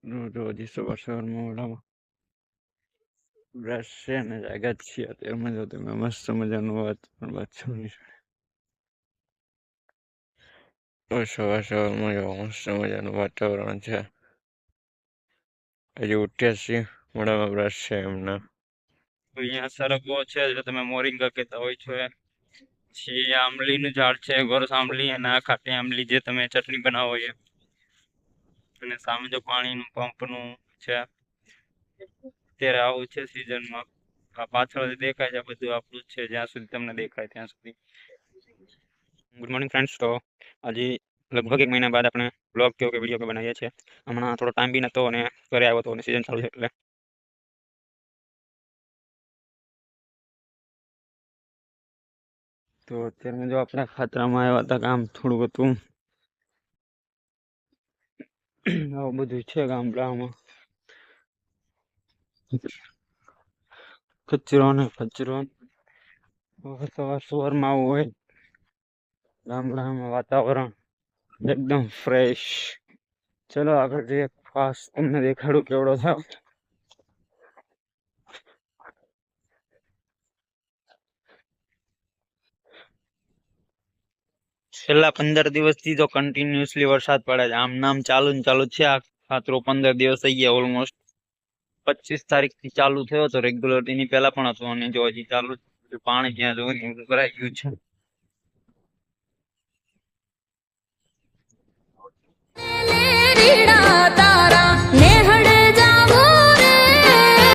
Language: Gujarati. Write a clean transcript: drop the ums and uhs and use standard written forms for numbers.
રોજ સવાર સવારમાં ઓલામાં બ્રશ છે ને જાગ્યા જ છીએ અત્યારમાં જો તમે મસ્ત મજાનું વાતાવરણ બાથરૂમની સવાર સવારમાં જો મસ્ત મજાનું વાતાવરણ છે. હજી ઉઠ્યા છીએ, મોઢામાં બ્રશ છે એમના. અહીંયા સરગવો છે જે તમે મોરિંગા કહેતા હોય છો એ. પછી આંબલીનું ઝાડ છે, ગોરસ આંબલી અને આ ખાટી આંબલી જે તમે ચટણી બનાવો એ. અને સામે જો પાણીનું પંપનું છે. અત્યારે આવું છે સિઝનમાં. આ પાછળ દેખાય છે બધું આપણું જ છે, જ્યાં સુધી તમને દેખાય ત્યાં સુધી. Good morning friends. તો આજે લગભગ 1 મહિના બાદ આપણે બ્લોગ કે વિડીયો કે બનાવીએ છીએ. હમણાં થોડો ટાઈમ બી નહોતો અને ઘરે આવ્યો હતો અને સિઝન ચાલુ છે એટલે. તો અત્યારે જો આપણે ખાતરામાં આવ્યા હતા, કામ થોડું હતું. આવું બધું છે ગામડામાં. કચરો ને કચરો સવારમાં આવું હોય ગામડામાં વાતાવરણ એકદમ ફ્રેશ. ચલો આગળ જઈએ, ફાસ્ટ તમને દેખાડું કેવડો થાવ. છેલ્લા 15 દિવસથી તો કન્ટિન્યુઅસલી વરસાદ પડે છે. આમ નામ ચાલુ ને ચાલુ છે. આ ખાતરો 15 દિવસ થઈ ગયા ઓલમોસ્ટ. 25 તારીખથી ચાલુ થયો તો રેગ્યુલર, એની પહેલા પણ હતો અને જો હજી ચાલુ પાણી ત્યાં જોઈને ભરાઈ ગયું છે.